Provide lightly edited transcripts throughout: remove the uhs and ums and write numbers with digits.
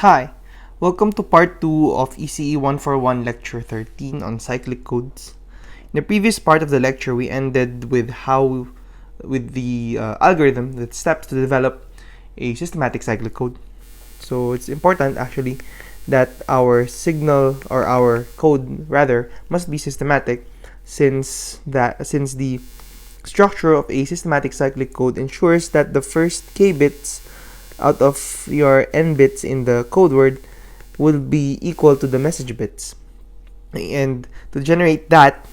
Hi, welcome to part 2 of ECE 141 Lecture 13 on cyclic codes. In the previous part of the lecture, we ended with the algorithm, the steps to develop a systematic cyclic code. So it's important actually that our signal or our code rather must be systematic since the structure of a systematic cyclic code ensures that the first k bits out of your n bits in the code word will be equal to the message bits. And to generate that,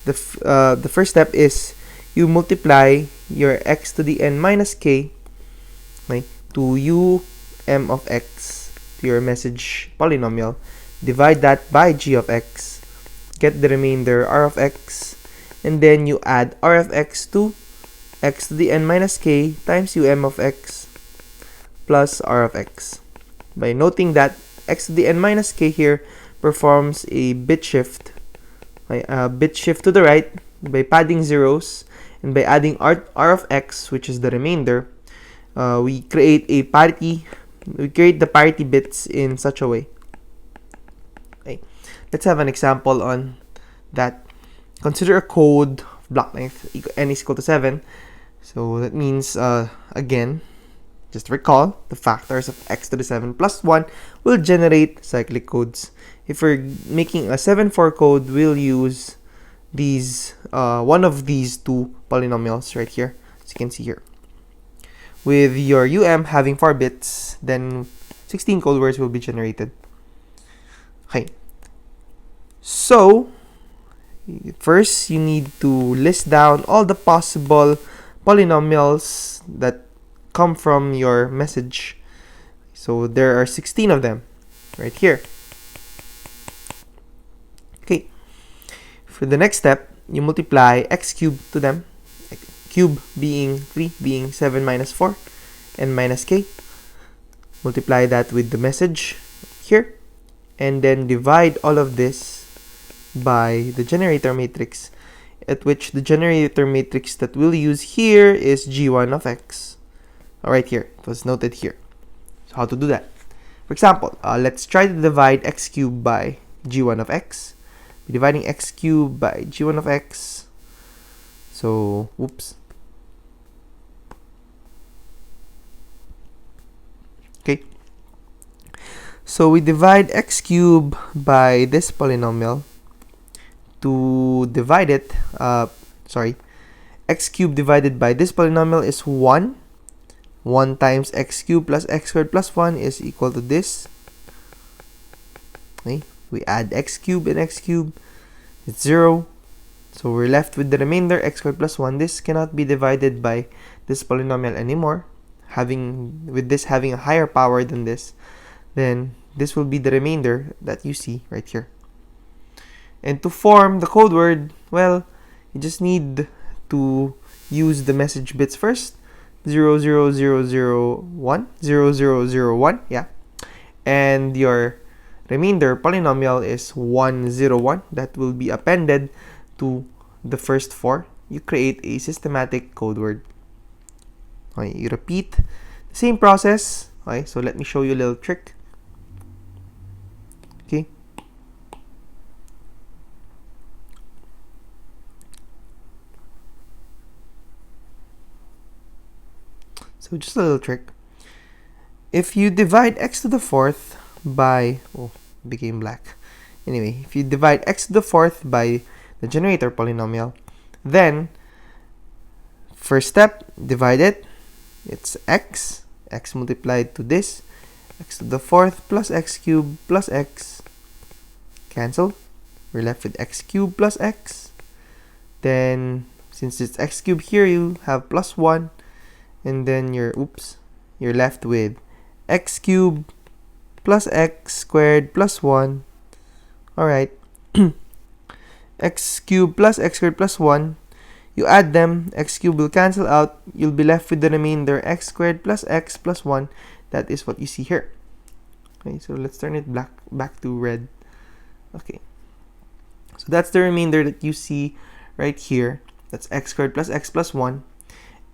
the first step is you multiply your x to the n minus k, okay, to u m of x, to your message polynomial, divide that by g of x, get the remainder r of x, and then you add r of x to x to the n minus k times u m of x plus r of x. By noting that x to the n minus k here performs a bit shift to the right by padding zeros, and by adding r of x, which is the remainder, we create the parity bits in such a way. Okay. Let's have an example on that. Consider a code of block length n is equal to 7. So that means, again, just recall, the factors of x to the 7 plus 1 will generate cyclic codes. If we're making a 7-4 code, we'll use these one of these two polynomials right here, as you can see here. With your having 4 bits, then 16 code words will be generated. Okay. So, first you need to list down all the possible polynomials that come from your message. So there are 16 of them right here. Okay. For the next step, you multiply x cubed to them. Cube being 3, being 7 minus 4, and minus k. Multiply that with the message here, and then divide all of this by the generator matrix, at which the generator matrix that we'll use here is g1 of x. Right here, it was noted here. So how to do that? For example, let's try to divide x cubed by g1 of x. Dividing x cubed by g1 of x. So, whoops. Okay. So we divide x cubed by this polynomial. To divide it, x cubed divided by this polynomial is 1. 1 times x cubed plus x squared plus 1 is equal to this. Okay. We add x cubed and x cubed. It's 0. So we're left with the remainder x squared plus 1. This cannot be divided by this polynomial anymore. With this having a higher power than this, then this will be the remainder that you see right here. And to form the code word, well, you just need to use the message bits first. 0, 0, 0, 0, 1, 0, 0, 0, 1, yeah. And your remainder polynomial is 1, 0, 1. That will be appended to the first 4. You create a systematic code word. Okay, you repeat the same process. Okay, so let me show you a little trick. Okay. So just a little trick. If you divide x to the 4th by, became black. Anyway, if you divide x to the 4th by the generator polynomial, then first step, divide it. It's x multiplied to this, x to the 4th plus x cubed plus x. Cancel. We're left with x cubed plus x. Then, since it's x cubed here, you have plus 1. And then you're left with x cubed plus x squared plus 1. Alright. X cubed plus x squared plus 1. You add them, x cubed will cancel out. You'll be left with the remainder x squared plus x plus 1. That is what you see here. Okay, so let's turn it back to red. Okay. So that's the remainder that you see right here. That's x squared plus x plus 1.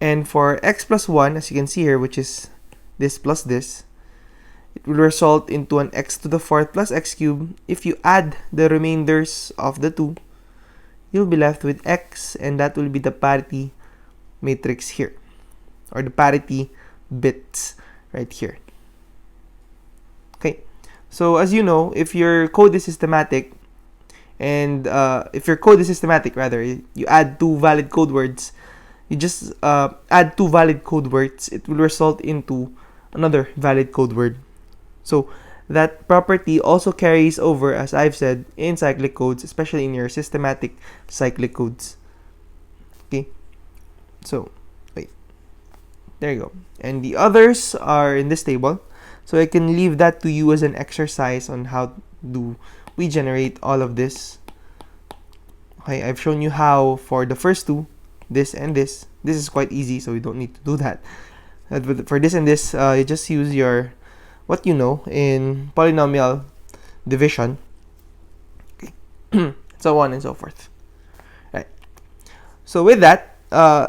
And for x plus 1, as you can see here, which is this plus this, it will result into an x to the fourth plus x cubed. If you add the remainders of the two, you'll be left with x, and that will be the parity matrix here, or the parity bits right here. Okay, so as you know, if your code is systematic, and you add two valid code words, you just add two valid code words, it will result into another valid code word. So that property also carries over, as I've said, in cyclic codes, especially in your systematic cyclic codes. Okay, so wait, there you go. And the others are in this table, so I can leave that to you as an exercise on how do we generate all of this. Okay, I've shown you how for the first two, this and this. This is quite easy, so you don't need to do that. But for this and this, you just use your what you know in polynomial division, okay. So on and so forth. Right. So with that,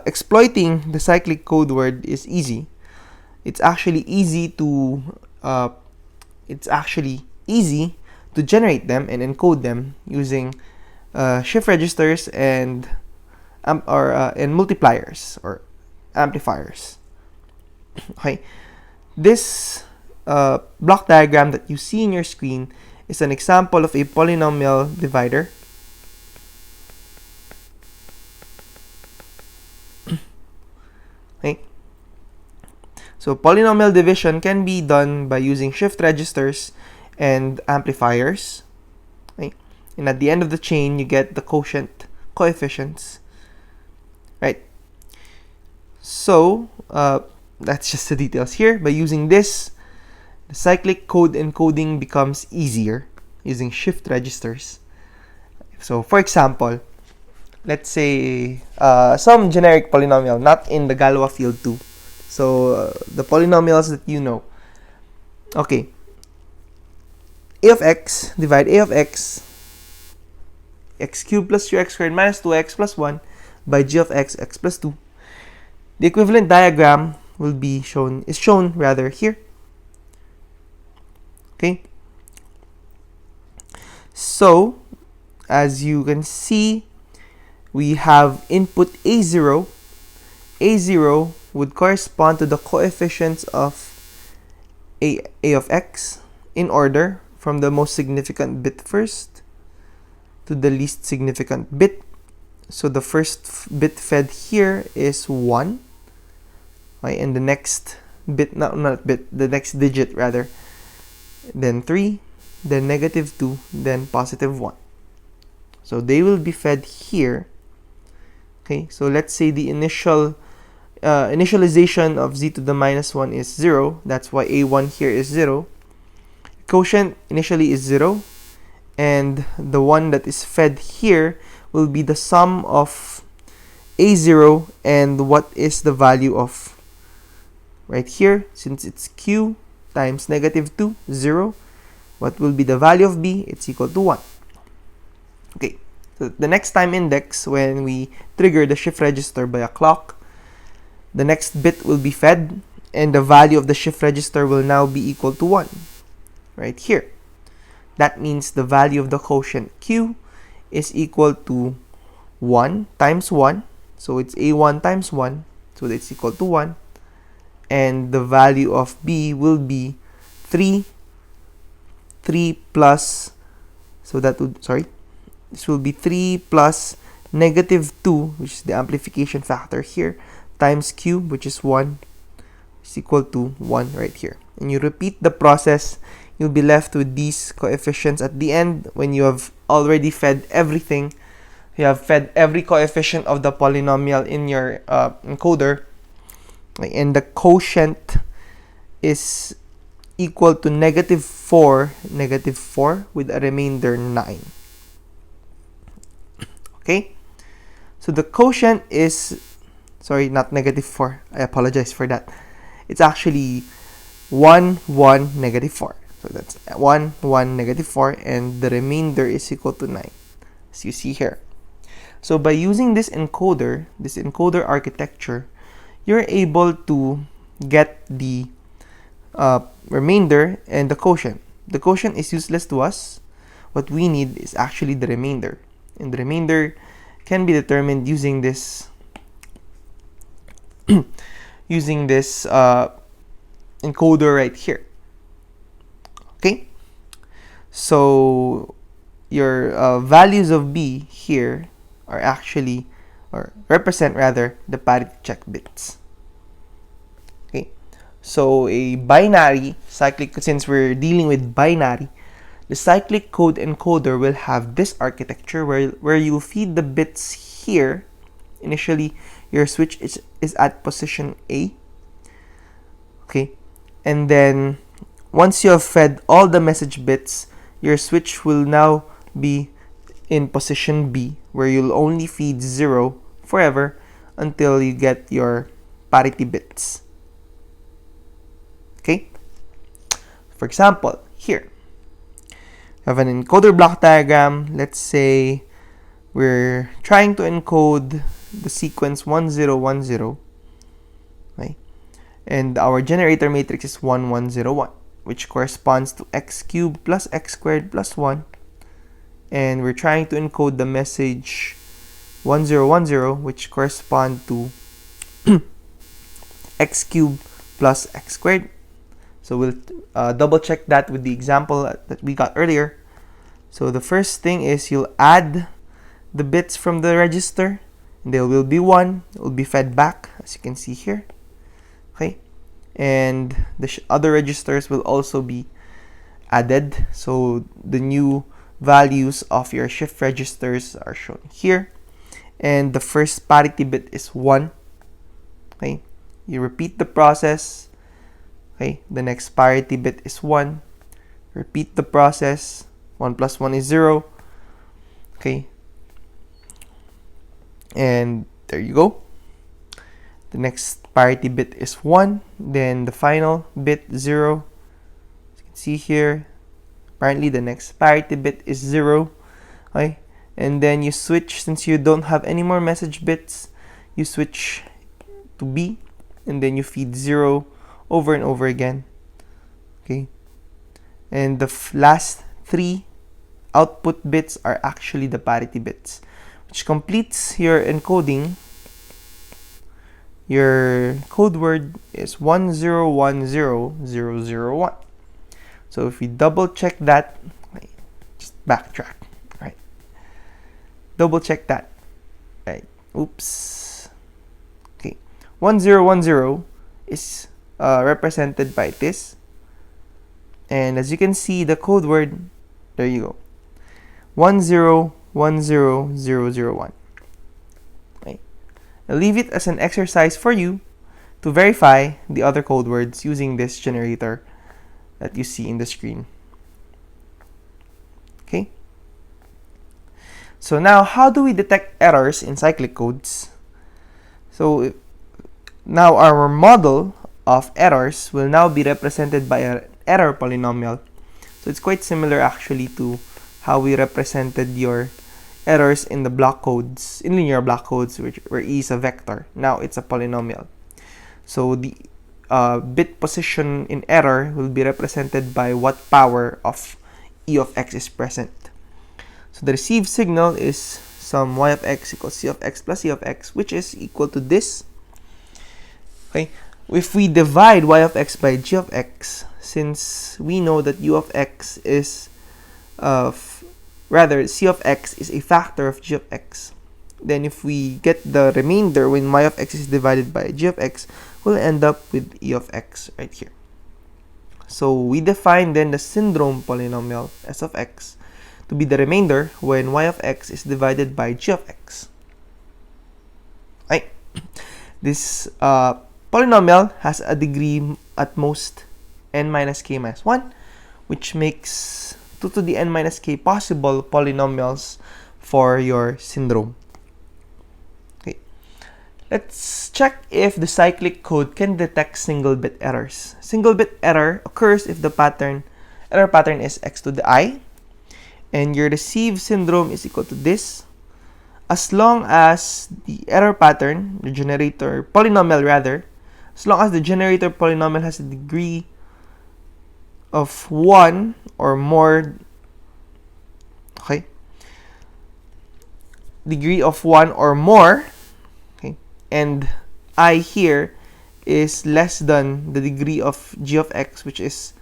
exploiting the cyclic code word is easy. It's actually easy to generate them and encode them using shift registers and multipliers or amplifiers. Okay, this block diagram that you see in your screen is an example of a polynomial divider. Okay, so polynomial division can be done by using shift registers and amplifiers. Okay, and at the end of the chain, you get the quotient coefficients. Right. So that's just the details here. By using this, the cyclic code encoding becomes easier using shift registers. So for example, let's say some generic polynomial, not in the Galois field 2. So the polynomials that you know. Okay. A of x, divide a of x, x cubed plus 3x squared minus 2x plus 1 by g of x, x plus 2. The equivalent diagram is shown here. Okay. So, as you can see, we have input a0. a0 would correspond to the coefficients of a of x in order from the most significant bit first to the least significant bit. So the first bit fed here is 1. Okay, and the next bit, the next digit rather, then 3, then -2, then +1. So they will be fed here. Okay, so let's say the initialization of z to the -1 is 0. That's why a1 here is 0. Quotient initially is 0, and the one that is fed here will be the sum of a0 and what is the value of right here, since it's q times -2, 0. What will be the value of b? It's equal to 1. Okay, so the next time index, when we trigger the shift register by a clock, the next bit will be fed, and the value of the shift register will now be equal to 1, right here. That means the value of the quotient q is equal to 1 times 1, so it's a1 times 1, so that's equal to 1, and the value of b will be 3 plus, so that would, this will be 3 plus -2, which is the amplification factor here, times q, which is 1, is equal to 1 right here. And you repeat the process, you'll be left with these coefficients at the end when you have already fed everything. You have fed every coefficient of the polynomial in your encoder, and the quotient is equal to -4 with a remainder 9. Okay, so the quotient is, not -4, I apologize for that. It's actually 1, 1, -4. So that's 1, 1, -4, and the remainder is equal to 9, as you see here. So by using this encoder architecture, you're able to get the remainder and the quotient. The quotient is useless to us. What we need is actually the remainder. And the remainder can be determined using this encoder right here. Okay? So your values of B here are actually, or represent rather, the parity check bits. Okay? So a binary cyclic, since we're dealing with binary, the cyclic code encoder will have this architecture where you'll feed the bits here. Initially, your switch is at position A. Okay? And then, once you have fed all the message bits, your switch will now be in position B, where you'll only feed 0 forever until you get your parity bits. Okay? For example, here, we have an encoder block diagram. Let's say we're trying to encode the sequence 1010. Okay? And our generator matrix is 1101, which corresponds to x cubed plus x squared plus 1. And we're trying to encode the message 1010, which corresponds to x cubed plus x squared. So we'll double check that with the example that we got earlier. So the first thing is you'll add the bits from the register. There will be 1. It will be fed back, as you can see here. Okay, and the other registers will also be added. So the new values of your shift registers are shown here. And the first parity bit is 1. Okay, you repeat the process. Okay, the next parity bit is 1. Repeat the process. 1 plus 1 is 0. Okay, and there you go. The next parity bit is 1. Then the final bit 0. As you can see here, apparently the next parity bit is 0. Okay, and then you switch. Since you don't have any more message bits, you switch to B, and then you feed 0 over and over again. Okay, and the last 3 output bits are actually the parity bits, which completes your encoding. Your code word is 1010001. So if we double check that, just backtrack, right? Double check that, right? Oops. Okay, 1010 is represented by this, and as you can see, the code word, there you go, 1010001. Okay, I'll leave it as an exercise for you to verify the other code words using this generator that you see in the screen. Okay, so now how do we detect errors in cyclic codes? So now our model of errors will now be represented by an error polynomial. So it's quite similar actually to how we represented your errors in the block codes, in linear block codes, where E is a vector. Now it's a polynomial. So the bit position in error will be represented by what power of E of x is present. So the received signal is some y of x equals c of x plus e of x, which is equal to this. Okay, if we divide y of x by g of x, since we know that u of x is rather c of x is a factor of g of x, then if we get the remainder when y of x is divided by g of x, we'll end up with e of x right here. So we define then the syndrome polynomial s of x to be the remainder when y of x is divided by g of x. Right? This polynomial has a degree at most n minus k minus 1, which makes 2 to the n minus k possible polynomials for your syndrome. Okay, let's check if the cyclic code can detect single bit errors. Single bit error occurs if the error pattern is x to the I, and your received syndrome is equal to this, as long as the error pattern, the generator polynomial rather, as long as the generator polynomial has a degree of 1 or more, okay, degree of 1 or more, okay, and I here is less than the degree of g of x, which is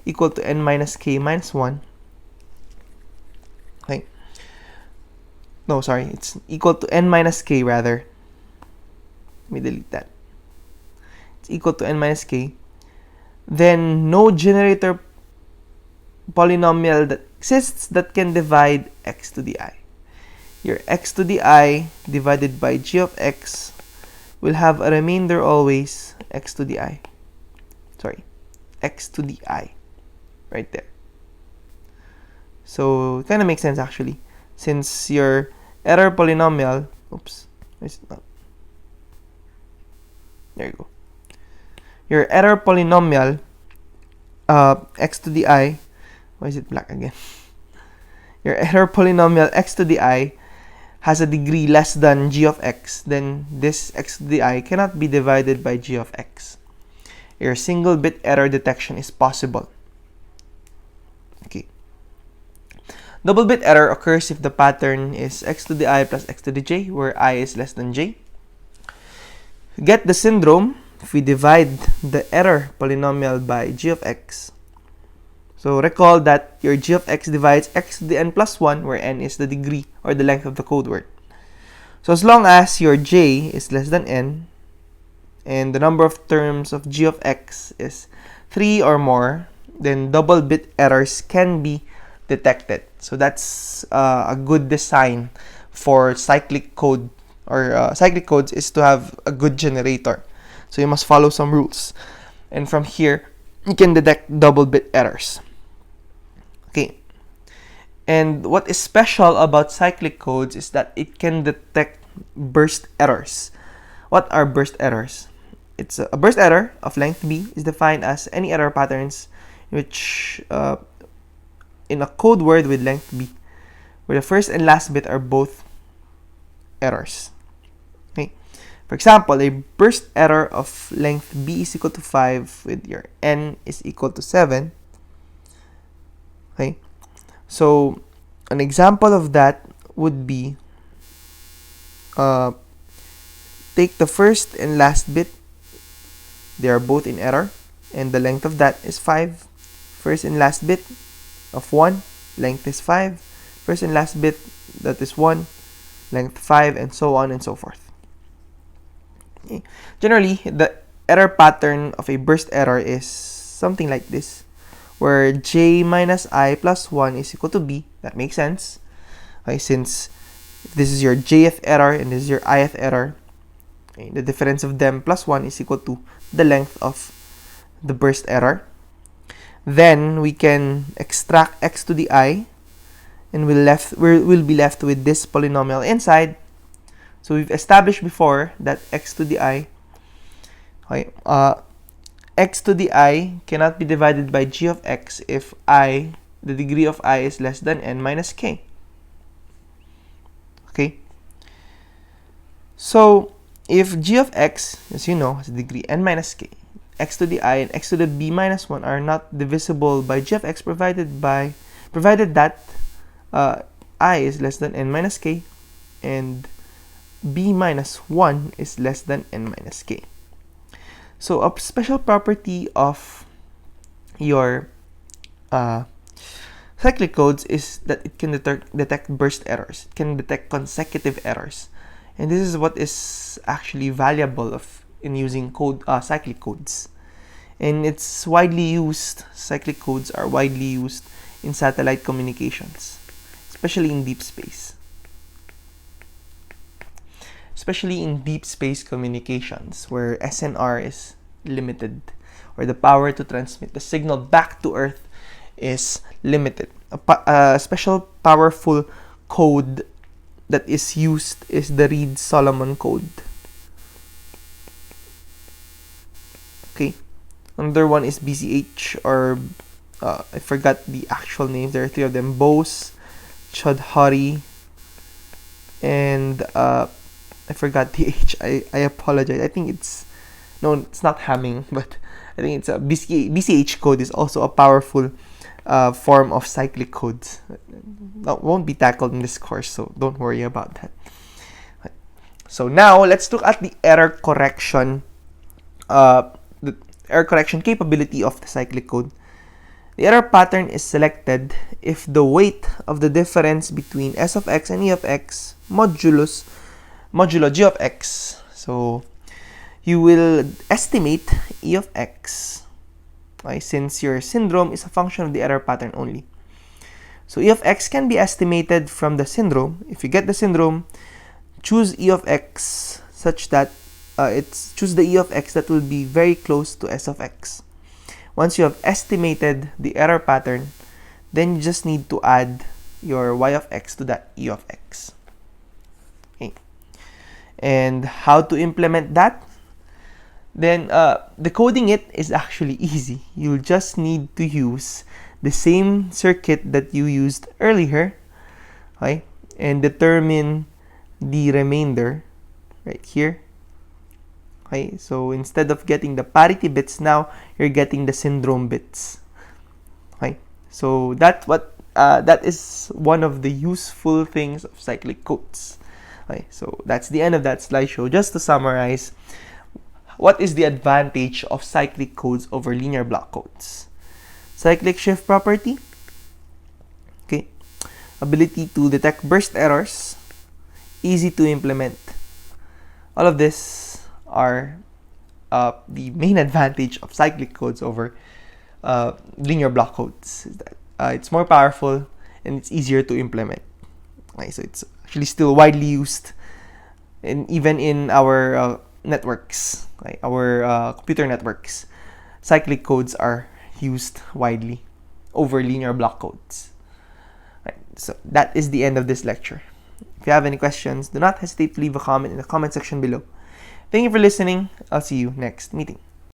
equal to n minus k minus 1, okay, no, sorry, it's equal to n minus k rather, let me delete that, it's equal to n minus k, then no generator polynomial that exists that can divide x to the I. Your x to the I divided by g of x will have a remainder always x to the I. Sorry, x to the I. Right there. So it kind of makes sense actually. Since your error polynomial, oops, it's not. There you go. Your error polynomial, x to the I, why is it black again? Your error polynomial x to the I has a degree less than g of x, then this x to the I cannot be divided by g of x. Your single bit error detection is possible. Okay. Double bit error occurs if the pattern is x to the I plus x to the j, where I is less than j. To get the syndrome, if we divide the error polynomial by g of x, so recall that your g of x divides x to the n plus 1, where n is the degree or the length of the code word. So as long as your j is less than n, and the number of terms of g of x is 3 or more, then double bit errors can be detected. So that's a good design for cyclic code, or cyclic codes is to have a good generator. So you must follow some rules. And from here, you can detect double bit errors. Okay. And what is special about cyclic codes is that it can detect burst errors. What are burst errors? It's a burst error of length b is defined as any error patterns which in a code word with length b, where the first and last bit are both errors. Okay. For example, a burst error of length b is equal to 5 with your n is equal to 7. Okay. So an example of that would be take the first and last bit, they are both in error, and the length of that is 5. First and last bit of 1, length is 5. First and last bit, that is 1, length 5, and so on and so forth. Okay. Generally, the error pattern of a burst error is something like this, where j minus I plus 1 is equal to b. That makes sense. Okay, since this is your jth error and this is your ith error, okay, the difference of them plus 1 is equal to the length of the burst error. Then we can extract x to the I, and we'll be left with this polynomial inside. So we've established before that x to the I, okay, x to the I cannot be divided by g of x if I, the degree of I is less than n minus k. Okay. So if g of x, as you know, has a degree n minus k, x to the I and x to the b minus 1 are not divisible by g of x provided that I is less than n minus k and b minus 1 is less than n minus k. So a special property of your cyclic codes is that it can detect burst errors. It can detect consecutive errors. And this is what is actually valuable in using cyclic codes. And it's widely used, cyclic codes are widely used in satellite communications, especially in deep space. Especially in deep space communications, where SNR is limited, or the power to transmit the signal back to Earth is limited. A special powerful code that is used is the Reed-Solomon code. Okay. Another one is BCH, or I forgot the actual names. There are 3 of them: Bose, Chaudhary, and I forgot the H. I apologize. I think it's No, it's not Hamming, but I think it's a BCH code is also a powerful form of cyclic codes. That won't be tackled in this course, so don't worry about that. So now let's look at the error correction capability of the cyclic code. The error pattern is selected if the weight of the difference between s of x and e of x modulo g of x. So you will estimate e of x, okay, since your syndrome is a function of the error pattern only. So e of x can be estimated from the syndrome. If you get the syndrome, choose e of x such that choose the e of x that will be very close to s of x. Once you have estimated the error pattern, then you just need to add your y of x to that e of x. Okay. And how to implement that? Then decoding it is actually easy. You'll just need to use the same circuit that you used earlier, okay, and determine the remainder right here. Okay, so instead of getting the parity bits, now you're getting the syndrome bits. Okay, so that is one of the useful things of cyclic codes. Okay, so that's the end of that slideshow. Just to summarize, what is the advantage of cyclic codes over linear block codes? Cyclic shift property, okay, ability to detect burst errors, easy to implement. All of this are the main advantage of cyclic codes over linear block codes. Is that it's more powerful and it's easier to implement. Okay, so it's actually still widely used, and even in our networks, okay, our computer networks, cyclic codes are used widely over linear block codes. Right, so that is the end of this lecture. If you have any questions, do not hesitate to leave a comment in the comment section below. Thank you for listening. I'll see you next meeting.